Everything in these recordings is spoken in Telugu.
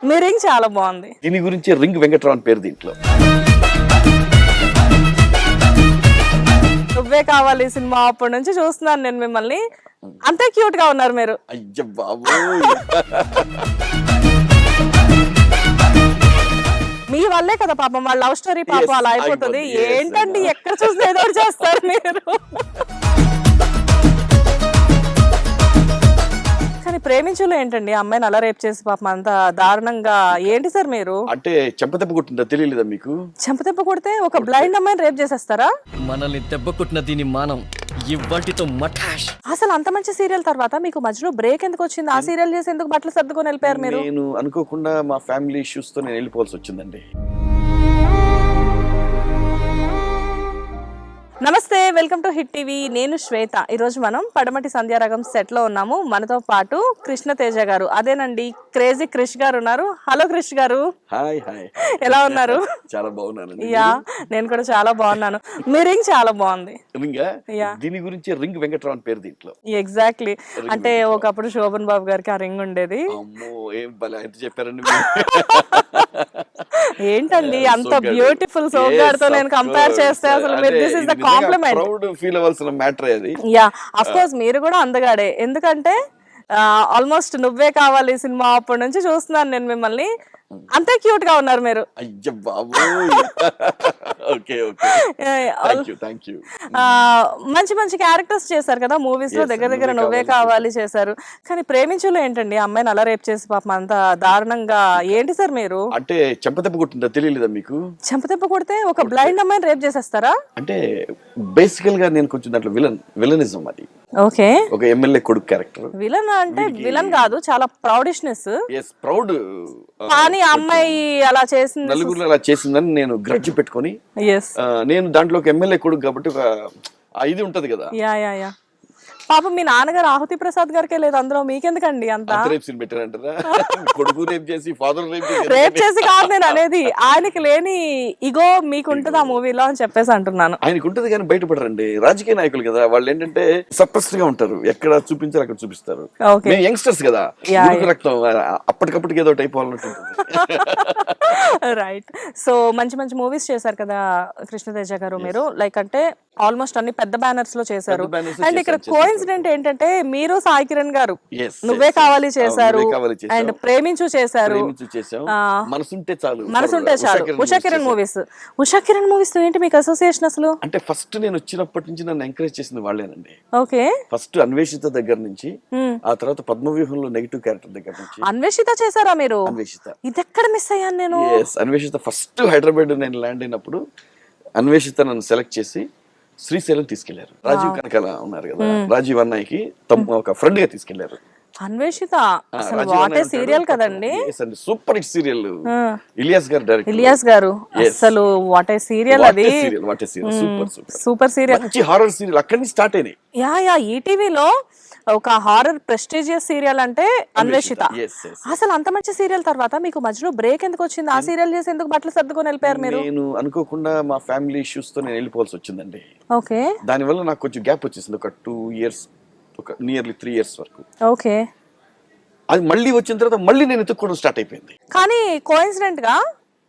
మీ రింగ్ చాలా బాగుంది. దీని గురించి రింగ్ వెంకట్రావు అని పేరు దీంట్లో. నువ్వే కావాలి సినిమా అప్పటి నుంచి చూస్తున్నాను నేను మిమ్మల్ని. అంతే క్యూట్ గా ఉన్నారు మీరు. అయ్య బాబోయ్. మీ వల్లే కదా పాపం వాళ్ళ లవ్ స్టోరీ పాపం అలా అయిపోతుంది. ఏంటండి ఎక్కడ చూస్తే ఏదో ఒకటి చేస్తారు మీరు. కానీ ప్రేమించులో ఏంటండి అమ్మాయిని అలా రేప్ చేసి పాపం అంత దారుణంగా ఏంటి సార్ మీరు? అంటే చెంపదెబ్బ కొట్టిందా తెలియలేదా మీకు? చెంపదెబ్బ కొడితే ఒక బ్లైండ్ అమ్మాయిని రేప్ చేసేస్తారా? మనల్ని దెబ్బ కొట్టిన దీని మానం ఇవ్వాటితో మటాష్. అసలు అంత మంచి సీరియల్ తర్వాత మీకు మధ్యలో బ్రేక్ ఎందుకు వచ్చింది? ఆ సీరియల్ చేసి ఎందుకు బట్టలు సర్దుకొని వెళ్ళిపోయారు మీరు? నేను అనుకోకుండా మా ఫ్యామిలీ ఇష్యూస్ తో నేను వెళ్ళిపోవాల్సి వచ్చిందండి. నమస్తే, వెల్కమ్ టు హిట్ టీవీ. నేను శ్వేత. ఈరోజు మనం పడమటి సంధ్యారాగం సెట్ లో ఉన్నాము. మనతో పాటు కృష్ణ తేజ గారు, అదేనండి క్రేజీ క్రిష్ గారు ఉన్నారు. హలో క్రిష్ గారు. Hi hi. ఎలా ఉన్నారు? చాలా బాగున్నాను. యా, నేను కూడా చాలా బాగున్నాను. మీ రింగ్ చాలా బాగుంది. దీని గురించి రింగ్ వెంకట్రావు అని పేరు దీంట్లో. ఎగ్జాక్ట్లీ. అంటే ఒకప్పుడు శోభన్ బాబు గారికి ఆ రింగ్ ఉండేది. అమ్మో, ఏం భలే ఎంత చెప్పారండి. ఏంటండి అంత బ్యూటిఫుల్ సోగ్గాడితో నేను కంపేర్ చేస్తే అసలు మీరు this is the complement. Proud feel అవ్వాల్సిన మ్యాటర్ అది. యా, ఆఫ్ కోర్స్ మీరు కూడా అందగాడే. ఎందుకంటే ఆల్మోస్ట్ నువ్వే కావాలి సినిమా అప్పటి నుంచి చూస్తున్నాను నేను మిమ్మల్ని. అంతే క్యూట్ గా ఉన్నారు మీరు. అయ్య బాబోయ్. Okay okay, thank you. మంచి మంచి క్యారెక్టర్స్ చేశారు కదా మూవీస్ లో. దగ్గర దగ్గర నువ్వే కావాలి చేశారు. కానీ ప్రేమించులో ఏంటండి అమ్మాయిని అలా రేప్ చేసి పాపం అంత దారుణంగా ఏంటి సార్ మీరు? అంటే చెంపదెబ్బ కొట్టిందా తెలియలేదా మీకు? చెంపదెబ్బ కొడితే ఒక బ్లైండ్ అమ్మాయిని రేప్ చేసేస్తారా? అంటే బేసికల్ గా నేను కొంచెం దాంట్లో విలనిజం అది. ఓకే, ఒక ఎమ్మెల్యే కొడుకు క్యారెక్టర్. విలన్ అంటే విలన్ కాదు, చాలా ప్రౌడిష్నెస్. ప్రౌడ్. కానీ అమ్మాయి అలా చేసింది, నలుగురు అలా చేసిందని నేను గ్రడ్జ్ పెట్టుకొని, నేను దాంట్లో ఒక ఎమ్మెల్యే కొడుకు కాబట్టి ఒక ఇది ఉంటది కదా. Yeah yeah yeah. పాపం మీ నాన్నగారు ఆహుతి ప్రసాద్ గారికే లేదు అందులో, మీకెందుకండి అంత రేప్ సీన్ పెట్టారంటారా? కొడుకు రేప్ చేసి ఫాదర్ రేప్ చేసి కాదు నేను అనేది. ఆయనకి లేని ఇగో మీకు ఉంటది ఆ మూవీలో అని చెప్పేసి అంటున్నాను. ఆయనకు ఉంటది కానీ బయటపడరండి. రాజకీయ నాయకులు కదా వాళ్ళు, ఏంటంటే సప్రెస్డ్ గా ఉంటారు. ఎక్కడ చూపించారు అక్కడ చూపిస్తారు. మేము యంగ్స్టర్స్ కదా, రక్తం అప్పటికప్పటికి ఏదో అయిపోవాలన్నట్టు. రైట్. సో మంచి మంచి మూవీస్ చేశారు కదా కృష్ణతేజ గారు మీరు. లైక్ అంటే ఆల్మోస్ట్ అన్ని పెద్ద బ్యానర్స్ లో చేశారు. అండ్ ఇక్కడ కోఇన్సిడెంట్ ఏంటంటే మీరు సాయి కిరణ్ గారు నువ్వే కావాలి చేశారు, అండ్ ప్రేమించు చేశారు, మనసుంటే చాలు, ఉషా కిరణ్ మూవీస్. ఉషా కిరణ్ మూవీస్ తో ఏంటి మీకు అసోసియేషన్ అసలు? అంటే ఫస్ట్ నేను వచ్చినప్పటి నుంచి నన్ను ఎంకరేజ్ చేసింది వాళ్ళేనండి. ఓకే, ఫస్ట్ అన్వేషిత దగ్గర నుంచి, ఆ తర్వాత పద్మవ్యూహంలో నెగిటివ్ క్యారెక్టర్ దగ్గర నుంచి. అన్వేషిత చేశారా మీరు? అన్వేషిత. ఇది ఎక్కడ మిస్ అయ్యాను నేను. అన్వేషిత ఫస్ట్ హైదరాబాద్ నేను ల్యాండ్ అయినప్పుడు అన్వేషిత నన్ను సెలెక్ట్ చేసి శ్రీశైలం తీసుకెళ్లారు. రాజీవ్ కనకాల ఉన్నారు కదా, రాజీవ్ అన్నయ్యకి ఒక ఫ్రెండ్ గా తీసుకెళ్లారు. అన్వేషిత అసలు వాట్ ఏ సీరియల్ కదండి. Super hit serial. Ilyas garu director. Ilyas garu అసలు వాట్ ఏ సీరియల్ అది. సూపర్ సీరియల్, మంచి హారర్ సీరియల్ అక్కడి నుంచి స్టార్ట్ అయినాయి. యా యా, ఈటీవీలో ఒక హారర్ ప్రెస్టీజియస్ సీరియల్ అంటే అన్వేషిత. అసలు అంత మంచి సీరియల్ తర్వాత మీకు మధ్యలో బ్రేక్ ఎందుకు వచ్చింది? ఆ సీరియల్ చేసి ఎందుకు బట్టలు సర్దుకొని వెళ్ళిపోయారు మీరు? నేను అనుకోకుండా మా ఫ్యామిలీ ఇష్యూస్ తో నేను వెళ్ళిపోవాల్సి వచ్చిందండి. ఓకే, దాని వల్ల నాకు కొంచెం గ్యాప్ వచ్చేసింది. ఒక 2 years, ఒక నియర్లీ 3 years వరకు. ఓకే, అది మళ్ళీ వచ్చిన తర్వాత మళ్ళీ నేను ఎత్తుక్కోవడం స్టార్ట్ అయిపోయింది. కానీ కోఇన్సిడెంట్ గా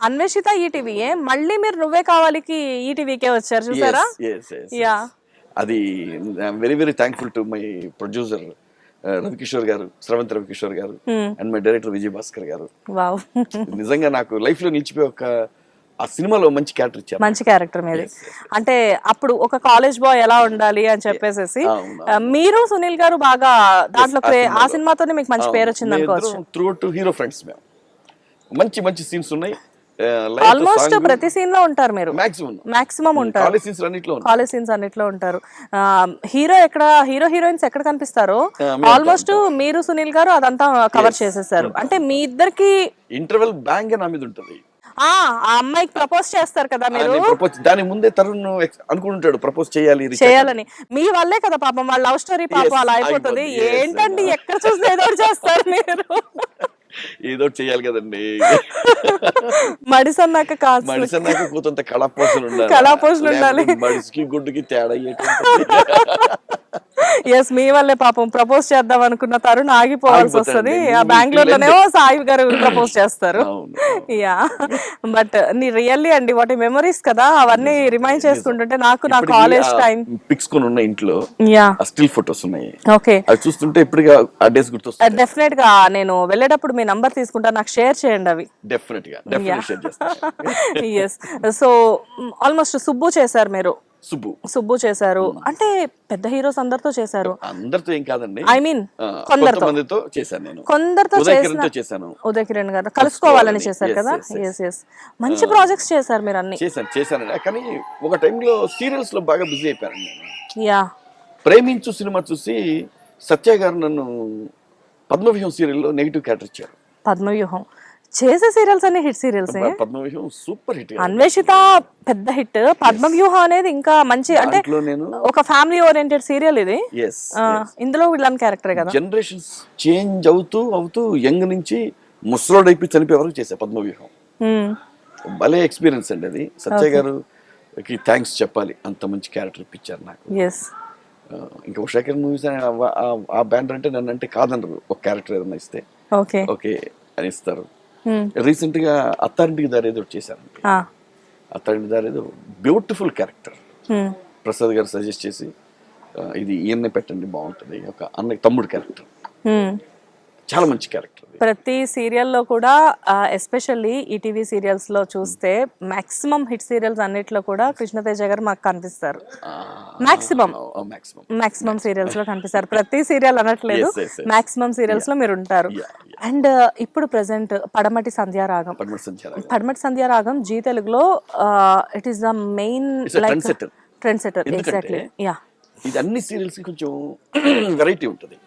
అన్వేషిత ఈటీవీయే, మళ్ళీ మీరు నువ్వే కావాలికి ఈటీవీకే వచ్చారు చూసారా? యా, అది very very thankful to my producer Ravikishore గారు, స్రవంత్ రవికిషోర్ గారు, and my director Vijay Bhaskar గారు. నిజంగా నాకు లైఫ్ లో నిలిచిపోయి ఒక ఆ సినిమాలో మంచి క్యారెక్టర్ ఇచ్చారు. మంచి క్యారెక్టర్ మీది. అంటే అప్పుడు ఒక కాలేజ్ బాయ్ ఎలా ఉండాలి అని చెప్పేసి మీరు సునీల్ గారు బాగా దాంట్లో ఆ సినిమాతోనే మీకు మంచి పేరు వచ్చింది అనుకోవచ్చు. త్రూ అవుట్ హీరో ఫ్రెండ్స్ మేము. మంచి మంచి సీన్స్ ఉన్నాయి. ఆల్మోస్ట్ ప్రతి సీన్ లో ఉంటారు మీరు. మాక్సిమం ఉంటారు. కాలేజ్ సీన్స్ అన్నిట్లో ఉంటారు. హీరో ఎక్కడ, హీరో హీరోయిన్స్ ఎక్కడ కనిపిస్తారో ఆల్మోస్ట్ మీరు సునీల్ గారు అదంతా కవర్ చేసేసారు. అంటే మీ ఇద్దరికి ఇంటర్వెల్ బ్యాంగ్ నా మీద ఉంటుంది. ఆ అమ్మాయికి ప్రపోజ్ చేస్తారు కదా మీరు. దాని ముందే తరుణ్ అనుకుంటాడు ప్రపోజ్ చేయాలని. మీ వల్లే కదా పాపం వాళ్ళ లవ్ స్టోరీ పాపం అలా అయిపోతుంది. ఏంటండి ఎక్కడ చూస్తే ఏదో చేస్తారు మీరు. ఏదో చెయ్యాలి కదండి. మడిసన్నాక కాదు, మడిసన్నాక కూతంత కళాపోషణ ఉండాలి. కళాపోషణ ఉండాలి. మడిసికి గుడ్డుకి తేడా. ఎస్ మీ వల్లే పాపం ప్రపోజ్ చేద్దాం అనుకున్న తరుణ్ ఆగిపోవాల్సి వస్తుంది. ఆ బెంగళూరులోనేమో సాయి గారు ప్రపోజ్ చేస్తారు. యా బట్ నీ రియల్లీ అండి వాటి మెమరీస్ కదా, అవన్నీ రిమైండ్ చేసుకుంటుంటే నాకు నా కాలేజ్ టైం పిక్స్ కొని ఉన్న ఇంట్లో యా స్టిల్ ఫోటోస్ ఉన్నాయి. ఓకే అవి చూస్తుంటే ఇప్పటిగా ఆ డేస్ గుర్తొస్తాయి. డెఫినెట్ గా నేను వెళ్ళేటప్పుడు మీ నంబర్ తీసుకుంటా, నాకు షేర్ చేయండి అవి. డెఫినెట్ గా షేర్ చేస్తాను. ఎస్ సో ఆల్మోస్ట్ సుబ్బు చేశారు మీరు, సుబ్బు చేశారు అంటే పెద్ద హీరోస్ అందరితో చేశారు. అందరితో ఏం కాదండి, ఐ మీన్ కొందరితో చేశాను నేను. కొందరితో చేశాను. ఉదయ్ కిరణ్ గారు కలుసుకోవాలని చేశారు కదా. ఎస్ ఎస్ మంచి ప్రాజెక్ట్స్ చేశారు మీరు అన్ని. చేశాను కానీ ఒక టైంలో సీరియల్స్ లో బాగా బిజీ అయిపోయాను నేను. యా ప్రేమించు సినిమా చూసి సత్య గారు నన్ను పద్మవ్యూహం సీరియల్లో నెగిటివ్ క్యారెక్టర్ ఇచ్చారు. పద్మవ్యూహం చేసే సీరియల్స్ అన్ని hit serials. Padmavyuham super hit. Anveshitha పెద్ద హిట్, పద్మవ్యూహం అనేది ఇంకా మంచి, అంటే ఒక ఫ్యామిలీ ఓరియంటెడ్ సీరియల్ ఇది. ఇందులో విలన్ క్యారెక్టర్ కదా. జనరేషన్స్ చేంజ్ అవుతూ యంగ్ నుంచి ముసలోడ్ అయిపోయి చనిపోయే వరకు చేసా పద్మవ్యూహం. భలే ఎక్స్పీరియన్స్ అండి అది. సత్య గారికి థ్యాంక్స్ చెప్పాలి, అంత మంచి క్యారెక్టర్ ఇప్పించారు నాకు. ఇంకా ఉషాకర్ మూవీస్ ఆ బ్యానర్ అంటే నన్ను అంటే కాదనరు, ఒక క్యారెక్టర్ ఏదైనా ఇస్తే ఓకే అని ఇస్తారు. రీసెంట్ గా అత్తారింటికి దారేదో చేశాను. అత్తారింటి దారేదో బ్యూటిఫుల్ క్యారెక్టర్. ప్రసాద్ గారు సజెస్ట్ చేసి ఇది ఈయన్నే పెట్టండి బాగుంటుంది, ఒక అన్నయ్య తమ్ముడు క్యారెక్టర్, చాలా మంచి క్యారెక్టర్. ప్రతి సీరియల్లో కూడా ఎస్పెషల్లీ ఈటీవీ సీరియల్స్ లో చూస్తే మాక్సిమం హిట్ సీరియల్స్ అన్నిట్లో కూడా కృష్ణతేజ గారు మాకు కనిపిస్తారు. మాక్సిమం సీరియల్స్ లో కనిపిస్తారు. ప్రతి సీరియల్ అనట్లేదు, మాక్సిమం సీరియల్స్ లో మీరు ఉంటారు. అండ్ ఇప్పుడు ప్రెసెంట్ పడమటి సంధ్యారాగం జీ తెలుగులో it is the main trend setter. Exactly yeah. ఇది అన్ని సీరియల్స్ కి కొంచెం వెరైటీ ఉంటుంది.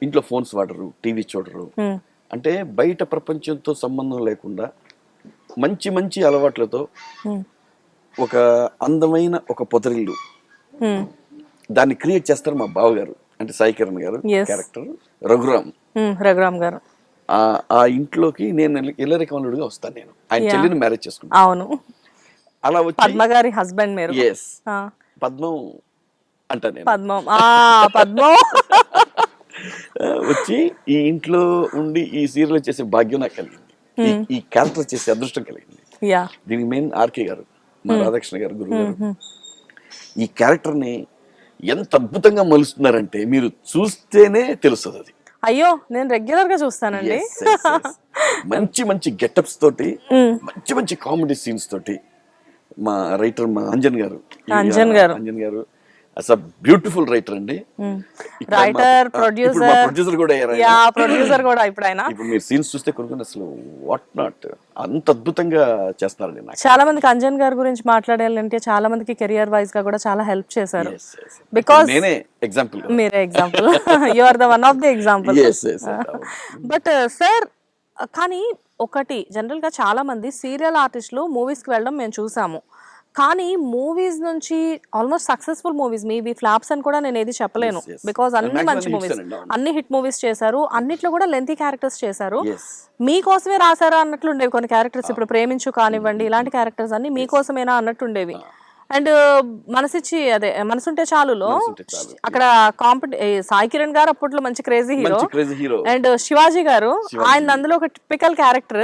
ఇంట్లో ఫోన్స్ వాడరు, టీవీ చూడరు, అంటే బయట ప్రపంచంతో సంబంధం లేకుండా మంచి మంచి అలవాట్లతో ఒక అందమైన ఒక పొదరిల్లు దాన్ని క్రియేట్ చేస్తారు మా బావగారు, అంటే సాయి కిరణ్ గారు క్యారెక్టర్ రఘురామ్ గారు. ఆ ఇంట్లోకి నేను ఇల్లరికమలుడిగా వస్తాను. నేను ఆయన చెల్లిని మ్యారేజ్ చేసుకుంటాను. అవును, అలా వచ్చి పద్మ గారి హస్బెండ్ మీరు. పద్మం అంటా నేను. పద్మం వచ్చి ఈ ఇంట్లో ఉండి ఈ సీరియల్ చేసే భాగ్యం నాకు కలిగింది, ఈ క్యారెక్టర్ చేసే అదృష్టం కలిగింది. దీనికి మెయిన్ ఆర్కే గారు, మా రాధాకృష్ణ గారు, గురువు గారు ఈ క్యారెక్టర్ ని ఎంత అద్భుతంగా మలుస్తున్నారంటే మీరు చూస్తేనే తెలుస్తుంది అది. అయ్యో నేను రెగ్యులర్ గా చూస్తానండి. మంచి మంచి గెటప్స్ తోటి, మంచి మంచి కామెడీ సీన్స్ తోటి. మా రైటర్ మా అంజన్ గారు అసలు బ్యూటిఫుల్ రైటర్ అండి. రైటర్, ప్రొడ్యూసర్ కూడా ఇప్పుడు ఆయన. ఇప్పుడు మీరు సీన్స్ చూస్తే కొన్ని అసలు వాట్ నాట్ అంత అద్భుతంగా చేస్తున్నారండి. చాలా మందికి అంజన్ గారి గురించి మాట్లాడాలంటే చాలా మందికి కెరియర్ వైజ్ గా కూడా చాలా హెల్ప్ చేశారు. బికాస్ నేనే ఎగ్జాంపుల్, మీరే example, you are the one of the example. But sir కానీ ఒకటి జనరల్ గా చాలా మంది సీరియల్ ఆర్టిస్టులు మూవీస్ కి వెళ్ళడం మేము చూసాము, కానీ మూవీస్ నుంచి ఆల్మోస్ట్ సక్సెస్ఫుల్ మూవీస్, మీవి ఫ్లాప్స్ అని కూడా నేను ఏది చెప్పలేను. బికాస్ అన్ని మంచి మూవీస్, అన్ని హిట్ మూవీస్ చేశారు, అన్నిట్లో కూడా లెంతీ క్యారెక్టర్స్ చేశారు. మీకోసమే రాశారా అన్నట్లు ఉండేవి కొన్ని క్యారెక్టర్స్. ఇప్పుడు ప్రేమించు కానివ్వండి, ఇలాంటి క్యారెక్టర్స్ అన్ని మీకోసమేనా అన్నట్టు ఉండేవి. అండ్ మనసుంటే చాలులో అక్కడ సాయి కిరణ్ గారు అప్పట్లో మంచి క్రేజీ హీరో. అండ్ శివాజీ గారు, ఆయన అందులో ఒక టిపికల్ క్యారెక్టర్,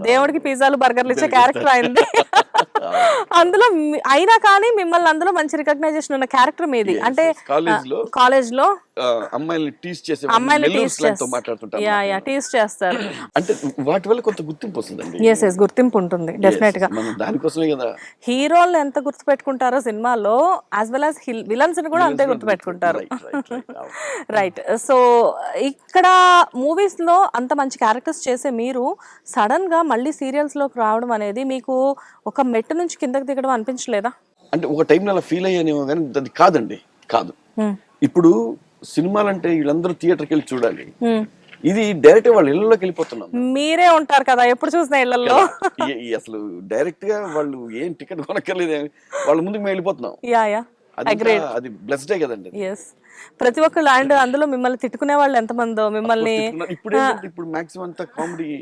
దేవుడికి పిజ్జాలు బర్గర్లు ఇచ్చే క్యారెక్టర్ అయింది అందులో. అయినా కానీ మిమ్మల్ని అందులో మంచి రికగ్నైజేషన్ ఉన్న క్యారెక్టర్ మీది. అంటే కాలేజ్ లో అమ్మాయిల్ని టీస్ చేస్తారు, అంటే వాటి వల్ల కొంత గుర్తింపు వస్తుందండి. గుర్తింపు ఉంటుంది డెఫినెట్ గా. దానికోసమే కదా హీరోలు ఎంత గుర్తు పెట్టుకుంటారో సినిమాలో, యాజ్ వెల్ యాజ్ విలన్స్ ని కూడా అంతే గుర్తు పెట్టుకుంటారు. రైట్. సో ఇక్కడ మూవీస్ లో అంత మంచి క్యారెక్టర్స్ చేసే మీరు సడన్ గా మళ్ళీ సీరియల్స్ లోకి రావడం అనేది మీకు ఒక మెట్టు నుంచి కిందకి దిగడం అనిపించలేదా? అంటే ఒక టైంలో అలా ఫీల్ అయ్యానేమో కానీ అది కాదండి, కాదు. ఇప్పుడు సినిమాలంటే వీళ్ళందరూ థియేటర్కి వెళ్ళి చూడాలి, ఇది డైరెక్ట్ వాళ్ళ ఇళ్లలోకి వెళ్ళిపోతున్నాం. మీరే ఉంటారు కదా ఎప్పుడు చూసిన ఇళ్లలో, అసలు డైరెక్ట్ గా వాళ్ళు ఏం టికెట్ కొనక్కర్లేదు, వాళ్ళ ముందుకు మేము వెళ్ళిపోతున్నాం. అది బ్లెస్డే కదండి. ప్రతి ఒక్కళ్ళు. అండ్ అందులో మిమ్మల్ని తిట్టుకునే వాళ్ళు ఎంతమందో, మిమ్మల్ని ఇప్పుడు మాక్సిమం అంతా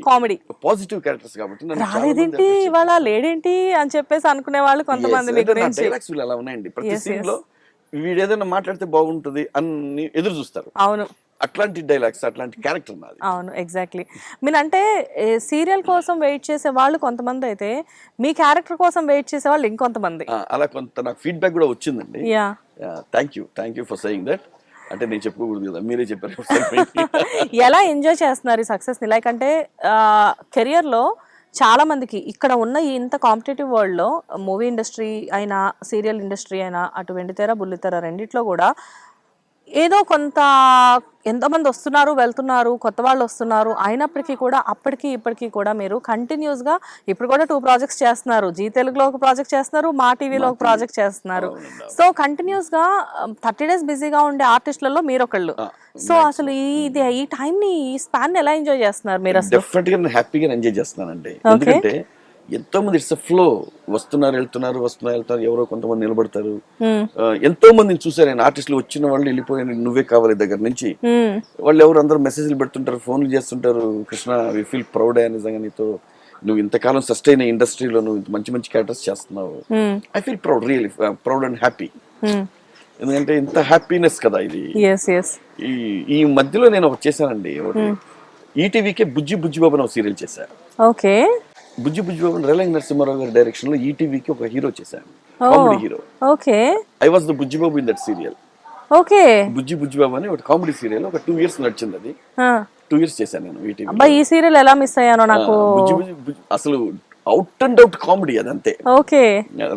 కామెడీ పాజిటివ్ క్యారెక్టర్స్ కాబట్టి రాలేదేంటి ఇవాళ లేడేంటి అని చెప్పేసి అనుకునే వాళ్ళు కొంతమంది. డైలాగ్స్ అలా ఉన్నాయండి ప్రతి సీన్ లో. వీడు ఏదైనా మాట్లాడితే బాగుంటుంది అని ఎదురు చూస్తారు. అవును, అట్లాంటి డైలాగ్స్, అట్లాంటి క్యారెక్టర్ నాది. అవును, ఎగ్జాక్ట్లీ. మీరంటే సీరియల్ కోసం వెయిట్ చేసే వాళ్ళు కొంతమంది అయితే, మీ క్యారెక్టర్ కోసం వెయిట్ చేసే వాళ్ళు ఇంకొంతమంది. అలా కొంత నాకు ఫీడ్బ్యాక్ కూడా వచ్చిందండి. Yeah, thank you for saying that. అంటే నేను చెప్పుకోకూడదు కదా, మీరే చెప్పారు. ఎలా ఎంజాయ్ చేస్తున్నారు ఈ సక్సెస్ ని? లైక్ అంటే కెరియర్ లో చాలా మందికి ఇక్కడ ఉన్న ఈ ఇంత కాంపిటేటివ్ వరల్డ్ లో, మూవీ ఇండస్ట్రీ అయినా సీరియల్ ఇండస్ట్రీ అయినా, అటు వెండితెర బుల్లితెర రెండిట్లో కూడా ఏదో కొంత ఎంతమంది వస్తున్నారు వెళ్తున్నారు, కొత్త వాళ్ళు వస్తున్నారు, అయినప్పటికీ కూడా అప్పటికి ఇప్పటికీ కూడా మీరు కంటిన్యూస్ గా ఇప్పుడు కూడా 2 ప్రాజెక్ట్స్ చేస్తున్నారు. జీ తెలుగులో ఒక ప్రాజెక్ట్ చేస్తున్నారు, మా టీవీలో ఒక ప్రాజెక్ట్ చేస్తున్నారు. సో కంటిన్యూస్ గా 30 days బిజీగా ఉండే ఆర్టిస్టులలో మీరు ఒకళ్ళు. సో అసలు ఈ టైం ని, ఈ స్పాన్ ఎలా ఎంజాయ్ చేస్తున్నారు మీరు? అసలు డెఫినెట్ గా హ్యాపీగా ఎంజాయ్ చేస్తున్నానండి. ఎందుకంటే ఎంతో మంది ఇట్స్ ఫ్లో, వస్తున్నారు వెళ్తున్నారు, ఎవరో కొంతమంది నిలబడతారు. ఎంతో మందిని చూసారు నేను, ఆర్టిస్టులు వచ్చిన వాళ్ళు వెళ్ళిపోయిన నువ్వే కావాలి దగ్గర నుంచి వాళ్ళు ఎవరు అందరూ మెసేజ్లు పెడుతుంటారు, ఫోన్లు చేస్తుంటారు. కృష్ణ, వి ఫీల్ ప్రౌడ్ అయ్యా నిజంగా నీతో, నువ్వు ఇంతకాలం సస్టైన్ ఇండస్ట్రీలో నువ్వు ఇంత మంచి మంచి క్యారెక్టర్స్ చేస్తున్నావు. I feel proud, really proud and happy. ఎందుకంటే ఇంత హ్యాపీనెస్ కదా ఇది. ఈ మధ్యలో నేను ఒకటి చేశానండి, ఈటీవీకే బుజ్జి బాబు ఒక సీరియల్ చేశాను. ఓకే, బుజ్జి బాబు రేలంగి నరసింహారావు గారి డైరెక్షన్ లో ఈటీవీకి ఒక హీరో చేశాను, comedy hero. Okay, I was the Bujji Babu in that serial. Okay, బుజ్జి బాబు అని ఒక కామెడీ సీరియల్ ఒక 2 years నడిచింది. అది 2 years చేశాను నేను ఈటీవీ. అబ్బా, ఈ సీరియల్ ఎలా మిస్ అయ్యానో నాకు. అసలు అవుట్ అండ్ అవుట్ కామెడీ అదంతే. ఓకే,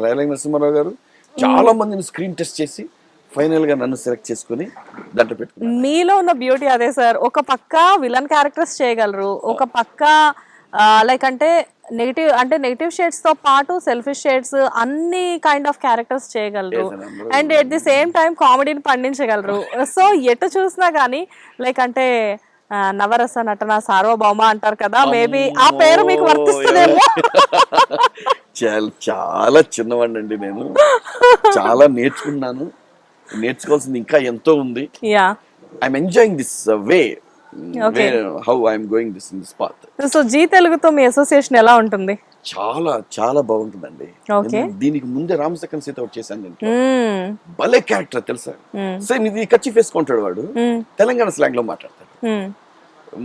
రేలంగి నరసింహారావు గారు చాలా మందిని స్క్రీన్ టెస్ట్ చేసి ఫైనల్ గా నన్ను సెలెక్ట్ చేసుకుని దాంట్లో పెట్టుకున్నాను. మీలో ఉన్న బ్యూటీ అదే సార్. ఒక పక్క విలన్ క్యారెక్టర్స్ చేయగలరు, ఒక పక్క లైక్ అంటే నెగిటివ్ షేడ్స్ తో పాటు సెల్ఫిష్ షేడ్స్, అన్ని కైండ్ ఆఫ్ క్యారెక్టర్స్ చేయగలరు. And at the same time కామెడీని పండించగలరు. సో ఎటు చూసినా గానీ లైక్ అంటే నవరస నటన సార్వభౌమ అంటారు కదా, మేబీ ఆ పేరు మీకు వర్తిస్తుందేమో. చాలా చిన్నవాడినండి నేను, చాలా నేర్చుకున్నాను, నేర్చుకోవాల్సింది ఇంకా ఎంతో ఉంది. I'm enjoying this way, how I'm going this in this path. So Zee తెలుగుతో మీ అసోసియేషన్ ఎలా ఉంటుంది? చాలా చాలా బాగుంటుందండి. దీనికి ముందే రామసక్కన్ సీత ఒకటి చేశాను నేను, భలే క్యారెక్టర్ తెలుసా. సేమ్ ఇది కచ్చి ఫేస్ కొంటాడు వాడు, తెలంగాణ స్లాంగ్ లో మాట్లాడతాడు.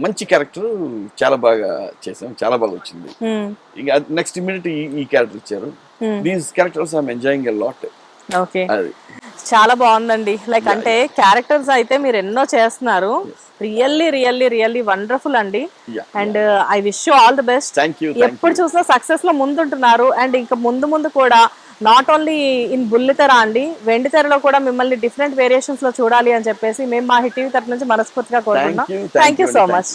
మంచి క్యారెక్టర్, చాలా బాగా చేసాం, చాలా బాగా వచ్చింది. ఇంకా నెక్స్ట్ ఇమీడియట్ ఈ క్యారెక్టర్ ఇచ్చారు. These characters I'm enjoying a lot. Okay, చాలా బాగుందండి. లైక్ అంటే క్యారెక్టర్స్ అయితే మీరు ఎన్నో చేస్తున్నారు, రియల్లీ వండర్ఫుల్ అండి. And I wish you all the best. ఎప్పుడు చూసినా సక్సెస్ లో ముందుంటున్నారు. అండ్ ఇంకా ముందు కూడా నాట్ ఓన్లీ ఇన్ బుల్లితెర అండి, వెండితెరలో కూడా మిమ్మల్ని డిఫరెంట్ వేరియేషన్స్ లో చూడాలి అని చెప్పేసి మేము మా హిట్ టీవీ తరఫు నుంచి మనస్ఫూర్తిగా కోరుకుంటున్నాం. Thank you so much.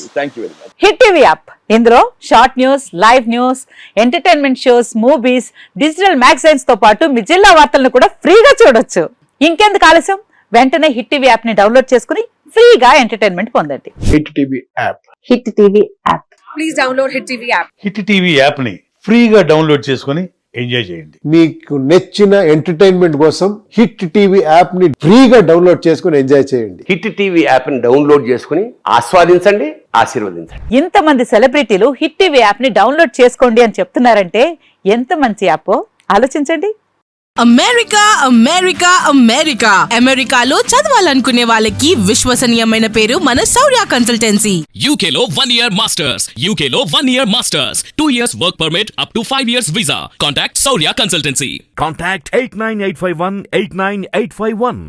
Hit TV app, ఇందులో short news, live news, entertainment shows, movies, digital magazines తో పాటు మీ జిల్లా వార్తలను కూడా ఫ్రీగా చూడొచ్చు. ఇంకెందుకు ఆలస్యం, వెంటనే హిట్ టీవీ యాప్ ని డౌన్లోడ్ చేసుకుని ఫ్రీగా ఎంటర్టైన్మెంట్ పొందండి. Hit TV app, hit TV app, please download hit TV app. Hit TV app ని ఫ్రీగా డౌన్లోడ్ చేసుకుని ఎంజాయ్ చేయండి. మీకు నచ్చిన ఎంటర్టైన్మెంట్ కోసం హిట్ టీవీ యాప్ ని ఫ్రీగా డౌన్లోడ్ చేసుకుని ఎంజాయ్ చేయండి. హిట్ టీవీ యాప్ ని డౌన్లోడ్ చేసుకుని ఆస్వాదించండి, ఆశీర్వదించండి. ఇంతమంది సెలబ్రిటీలు హిట్ టీవీ యాప్ ని డౌన్లోడ్ చేసుకోండి అని చెప్తున్నారంటే ఎంత మంచి యాప్ ఆలోచించండి. అమెరికాలో చదవాలనుకునే వాళ్ళకి విశ్వసనీయమైన పేరు మన శౌర్య కన్సల్టెన్సీ. UK లో 1 year masters, UK లో 1 year masters, 2 years work permit up to 5 years visa. Contact Saurya Consultancy. Contact 89851 89851.